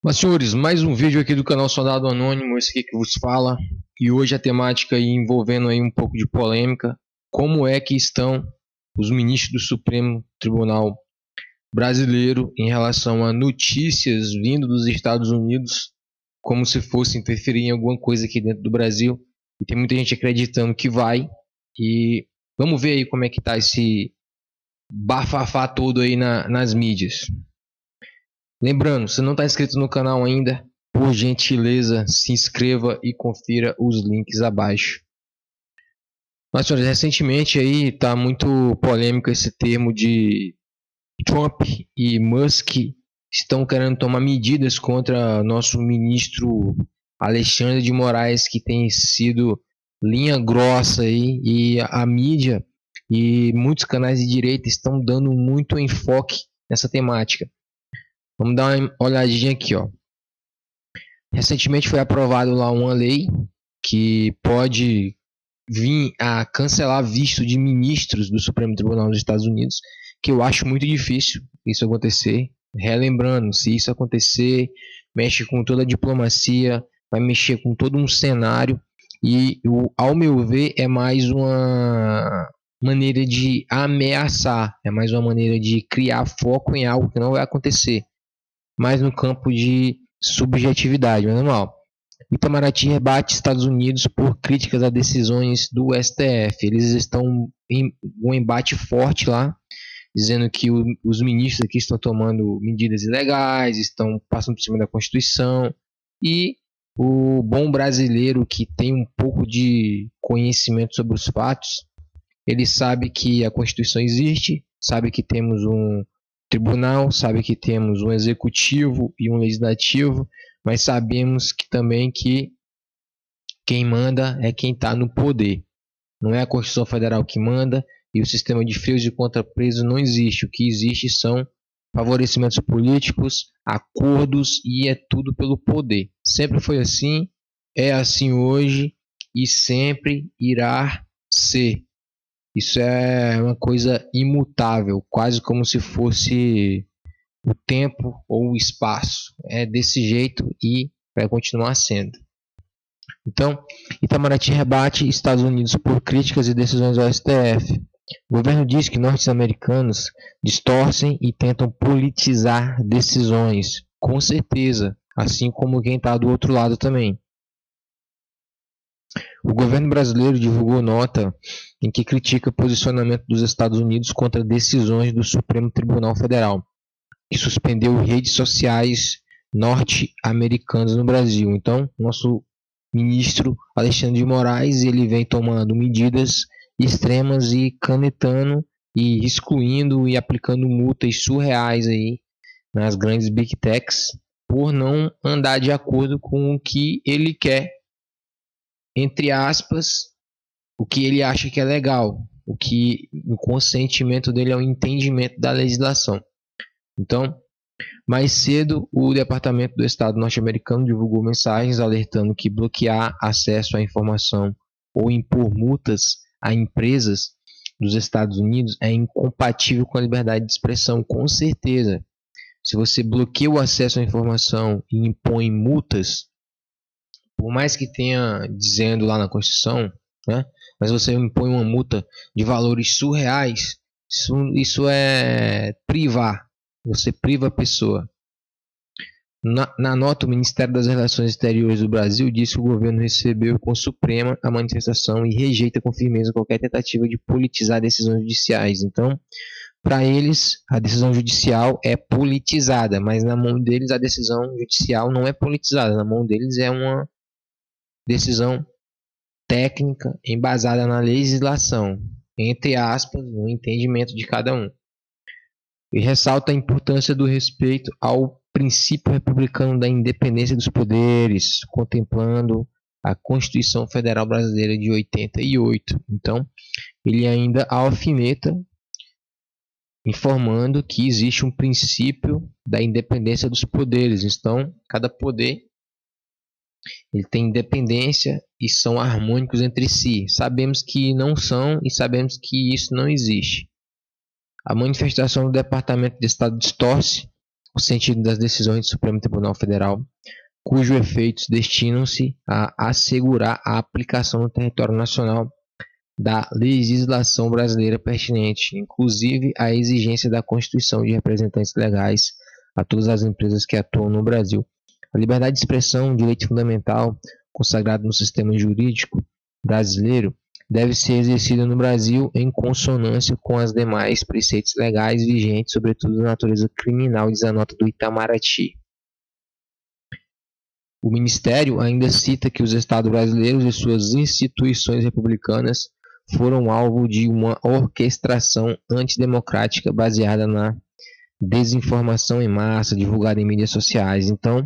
Mas, senhores, mais um vídeo aqui do canal Soldado Anônimo, esse aqui que vos fala. E hoje a temática aí envolvendo aí um pouco de polêmica. Como é que estão os ministros do Supremo Tribunal Brasileiro em relação a notícias vindo dos Estados Unidos, como se fosse interferir em alguma coisa aqui dentro do Brasil. E tem muita gente acreditando que vai. E vamos ver aí como é que tá esse bafafá todo aí nas mídias. Lembrando, se não está inscrito no canal ainda, por gentileza, se inscreva e confira os links abaixo. Mas, senhores, recentemente aí está muito polêmico esse termo de Trump e Musk estão querendo tomar medidas contra nosso ministro Alexandre de Moraes, que tem sido linha grossa aí, e a mídia e muitos canais de direita estão dando muito enfoque nessa temática. Vamos dar uma olhadinha aqui, ó. Recentemente foi aprovado lá uma lei que pode vir a cancelar visto de ministros do Supremo Tribunal dos Estados Unidos, que eu acho muito difícil isso acontecer. Relembrando, se isso acontecer, mexe com toda a diplomacia, vai mexer com todo um cenário e, ao meu ver, é mais uma maneira de ameaçar, é mais uma maneira de criar foco em algo que não vai acontecer, mais no campo de subjetividade, mas normal. Itamaraty rebate Estados Unidos por críticas a decisões do STF. Eles estão em um embate forte lá, dizendo que os ministros aqui estão tomando medidas ilegais, estão passando por cima da Constituição, e o bom brasileiro que tem um pouco de conhecimento sobre os fatos, ele sabe que a Constituição existe, sabe que temos um tribunal, sabe que temos um executivo e um legislativo, mas sabemos que também que quem manda é quem está no poder. Não é a Constituição Federal que manda e o sistema de freios e contrapesos não existe. O que existe são favorecimentos políticos, acordos e é tudo pelo poder. Sempre foi assim, é assim hoje e sempre irá ser. Isso é uma coisa imutável, quase como se fosse o tempo ou o espaço. É desse jeito e vai continuar sendo. Então, Itamaraty rebate Estados Unidos por críticas e decisões ao STF. O governo diz que norte-americanos distorcem e tentam politizar decisões, com certeza, assim como quem está do outro lado também. O governo brasileiro divulgou nota em que critica o posicionamento dos Estados Unidos contra decisões do Supremo Tribunal Federal, que suspendeu redes sociais norte-americanas no Brasil. Então, nosso ministro Alexandre de Moraes, ele vem tomando medidas extremas e canetando e excluindo e aplicando multas surreais aí nas grandes big techs por não andar de acordo com o que ele quer, entre aspas, o que ele acha que é legal, o que o consentimento dele é o entendimento da legislação. Então, mais cedo, o Departamento do Estado norte-americano divulgou mensagens alertando que bloquear acesso à informação ou impor multas a empresas dos Estados Unidos é incompatível com a liberdade de expressão, com certeza. Se você bloqueia o acesso à informação e impõe multas, por mais que tenha dizendo lá na Constituição, né, mas você impõe uma multa de valores surreais, isso é privar. Você priva a pessoa. Na nota, o Ministério das Relações Exteriores do Brasil disse que o governo recebeu com suprema a manifestação e rejeita com firmeza qualquer tentativa de politizar decisões judiciais. Então, para eles, a decisão judicial é politizada, mas na mão deles a decisão judicial não é politizada. Na mão deles é uma decisão técnica embasada na legislação, entre aspas, no entendimento de cada um. E ressalta a importância do respeito ao princípio republicano da independência dos poderes, contemplando a Constituição Federal Brasileira de 88. Então, ele ainda alfineta, informando que existe um princípio da independência dos poderes. Então, cada poder ele tem independência e são harmônicos entre si. Sabemos que não são e sabemos que isso não existe. A manifestação do Departamento de Estado distorce o sentido das decisões do Supremo Tribunal Federal, cujos efeitos destinam-se a assegurar a aplicação no território nacional da legislação brasileira pertinente, inclusive a exigência da constituição de representantes legais a todas as empresas que atuam no Brasil. A liberdade de expressão, direito fundamental consagrado no sistema jurídico brasileiro, deve ser exercida no Brasil em consonância com as demais preceitos legais vigentes, sobretudo de natureza criminal, diz a nota do Itamaraty. O Ministério ainda cita que os Estados brasileiros e suas instituições republicanas foram alvo de uma orquestração antidemocrática baseada na desinformação em massa divulgada em mídias sociais. Então,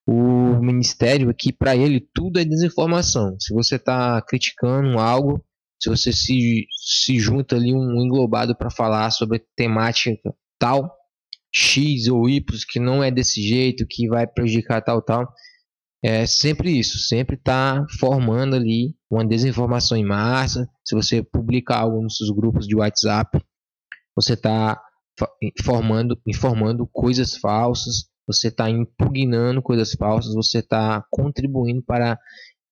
o Ministério aqui, para ele, tudo é desinformação. Se você está criticando algo, se você se junta ali um englobado para falar sobre temática tal, X ou Y, que não é desse jeito, que vai prejudicar tal, é sempre isso, sempre está formando ali uma desinformação em massa. Se você publica algo nos seus grupos de WhatsApp, você está informando coisas falsas, você está impugnando coisas falsas, você está contribuindo para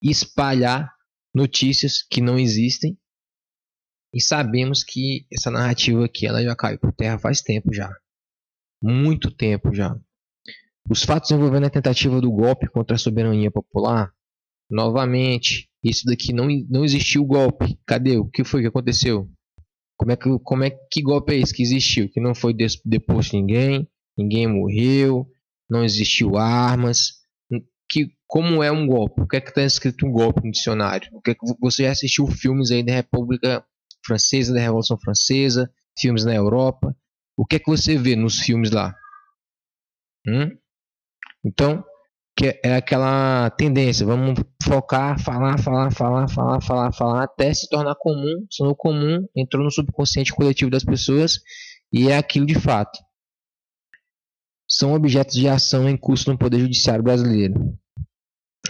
espalhar notícias que não existem. E sabemos que essa narrativa aqui ela já caiu por terra faz tempo já. Muito tempo já. Os fatos envolvendo a tentativa do golpe contra a soberania popular, novamente, isso daqui não existiu golpe. Cadê? O que foi que aconteceu? Que golpe é esse que existiu? Que não foi deposto ninguém morreu, não existiu armas. Como é um golpe? O que é que está escrito um golpe no dicionário? Você já assistiu filmes aí da República Francesa, da Revolução Francesa, filmes na Europa? O que é que você vê nos filmes lá? Então, que é aquela tendência, vamos focar, falar, até se tornar comum, se tornou comum, entrou no subconsciente coletivo das pessoas e é aquilo de fato. São objetos de ação em curso no Poder Judiciário brasileiro.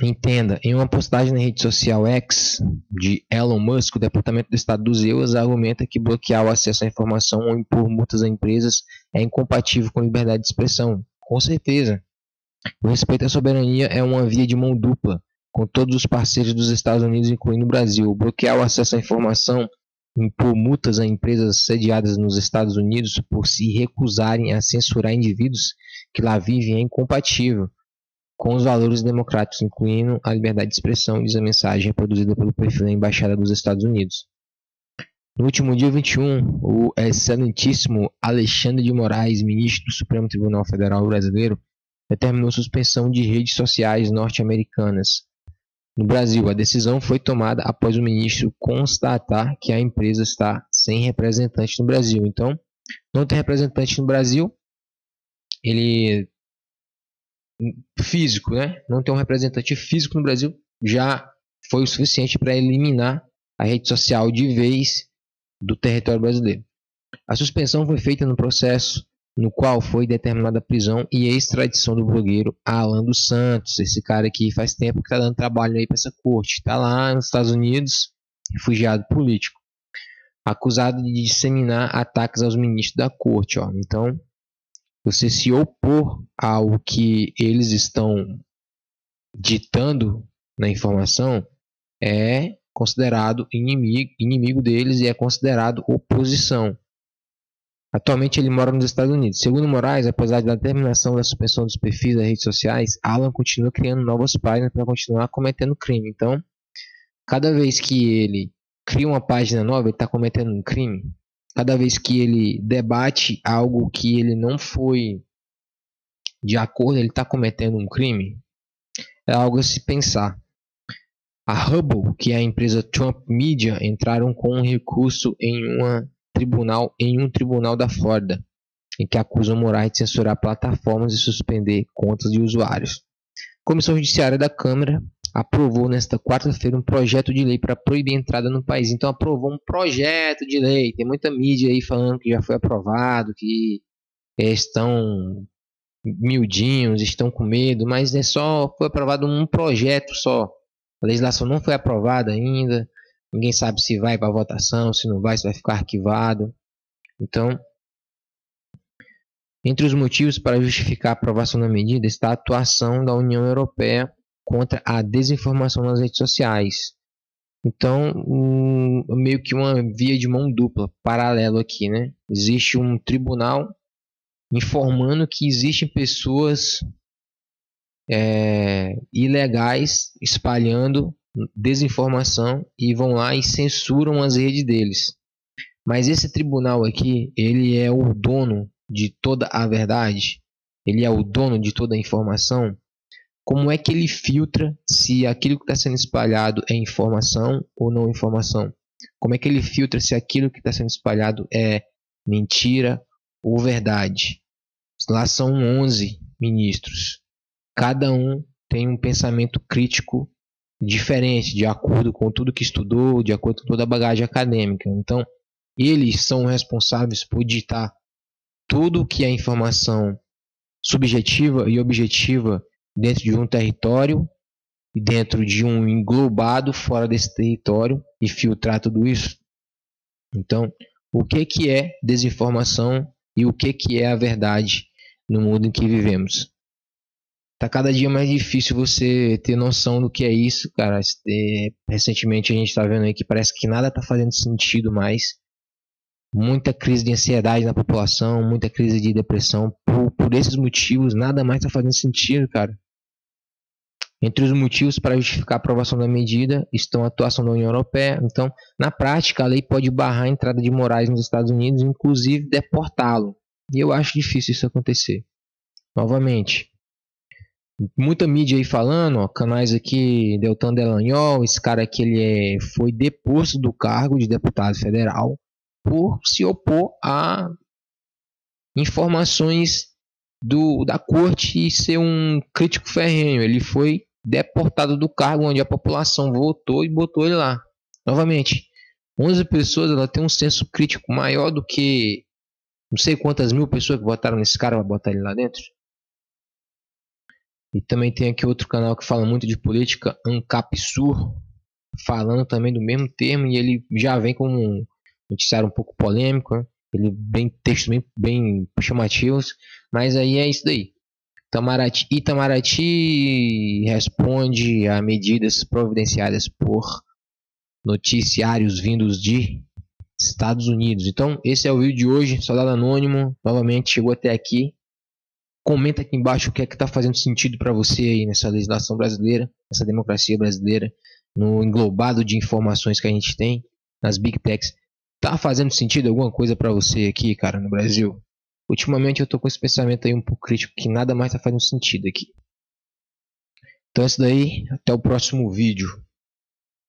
Entenda, em uma postagem na rede social X de Elon Musk, o Departamento do Estado dos EUAs argumenta que bloquear o acesso à informação ou impor multas a empresas é incompatível com liberdade de expressão. Com certeza. O respeito à soberania é uma via de mão dupla, com todos os parceiros dos Estados Unidos, incluindo o Brasil. Bloquear o acesso à informação, impor multas a empresas sediadas nos Estados Unidos por se recusarem a censurar indivíduos que lá vivem é incompatível com os valores democráticos, incluindo a liberdade de expressão, diz a mensagem reproduzida pelo perfil da Embaixada dos Estados Unidos. No último dia 21, o excelentíssimo Alexandre de Moraes, ministro do Supremo Tribunal Federal brasileiro, determinou suspensão de redes sociais norte-americanas. No Brasil, a decisão foi tomada após o ministro constatar que a empresa está sem representante no Brasil. Então, não tem representante no Brasil, ele físico, né? Não ter um representante físico no Brasil já foi o suficiente para eliminar a rede social de vez do território brasileiro. A suspensão foi feita no processo no qual foi determinada a prisão e extradição do blogueiro Alan dos Santos. Esse cara aqui faz tempo que está dando trabalho aí para essa corte. Está lá nos Estados Unidos, refugiado político, acusado de disseminar ataques aos ministros da corte. Ó. Então, você se opor ao que eles estão ditando na informação é considerado inimigo deles e é considerado oposição. Atualmente ele mora nos Estados Unidos. Segundo Moraes, apesar da terminação da suspensão dos perfis das redes sociais, Alan continua criando novas páginas para continuar cometendo crime. Então, cada vez que ele cria uma página nova, ele está cometendo um crime. Cada vez que ele debate algo que ele não foi de acordo, ele está cometendo um crime. É algo a se pensar. A Hubble, que é a empresa Trump Media, entraram com um recurso em um tribunal da Flórida, em que acusam Moraes de censurar plataformas e suspender contas de usuários. A Comissão Judiciária da Câmara aprovou nesta quarta-feira um projeto de lei para proibir a entrada no país. Então aprovou um projeto de lei. Tem muita mídia aí falando que já foi aprovado, que estão miudinhos, estão com medo, mas foi aprovado um projeto só. A legislação não foi aprovada ainda. Ninguém sabe se vai para votação, se não vai, se vai ficar arquivado. Então, Entre os motivos para justificar a aprovação da medida está a atuação da União Europeia contra a desinformação nas redes sociais. Então, meio que uma via de mão dupla, paralelo aqui, né? Existe um tribunal informando que existem pessoas ilegais espalhando desinformação e vão lá e censuram as redes deles. Mas esse tribunal aqui, ele é o dono de toda a verdade? Ele é o dono de toda a informação? Como é que ele filtra se aquilo que está sendo espalhado é informação ou não informação? Como é que ele filtra se aquilo que está sendo espalhado é mentira ou verdade? Lá são 11 ministros. Cada um tem um pensamento crítico diferente, de acordo com tudo que estudou, de acordo com toda a bagagem acadêmica. Então, eles são responsáveis por ditar tudo que é informação subjetiva e objetiva dentro de um território e dentro de um englobado fora desse território e filtrar tudo isso. Então, o que é desinformação e o que é a verdade no mundo em que vivemos? Tá cada dia mais difícil você ter noção do que é isso, cara. Recentemente a gente tá vendo aí que parece que nada tá fazendo sentido mais. Muita crise de ansiedade na população, muita crise de depressão. Por esses motivos, nada mais tá fazendo sentido, cara. Entre os motivos para justificar a aprovação da medida estão a atuação da União Europeia. Então, na prática, a lei pode barrar a entrada de Moraes nos Estados Unidos, inclusive deportá-lo. E eu acho difícil isso acontecer. Novamente, muita mídia aí falando, ó, canais aqui, Deltan Dallagnol, esse cara aqui ele foi deposto do cargo de deputado federal por se opor a informações da corte e ser um crítico ferrenho. Ele foi deportado do cargo onde a população votou e botou ele lá. Novamente, 11 pessoas, ela tem um senso crítico maior do que não sei quantas mil pessoas que votaram nesse cara para botar ele lá dentro. E também tem aqui outro canal que fala muito de política, Ancapsur, falando também do mesmo termo, e ele já vem com um noticiário um pouco polêmico, né? Ele bem textos bem chamativos, mas aí é isso daí. Itamaraty responde a medidas providenciadas por noticiários vindos de Estados Unidos. Então, esse é o vídeo de hoje. Soldado Anônimo, novamente, chegou até aqui. Comenta aqui embaixo o que é que está fazendo sentido para você aí nessa legislação brasileira, nessa democracia brasileira, no englobado de informações que a gente tem, nas Big Techs. Tá fazendo sentido alguma coisa para você aqui, cara, no Brasil? Ultimamente eu tô com esse pensamento aí um pouco crítico, que nada mais tá fazendo sentido aqui. Então é isso daí, até o próximo vídeo.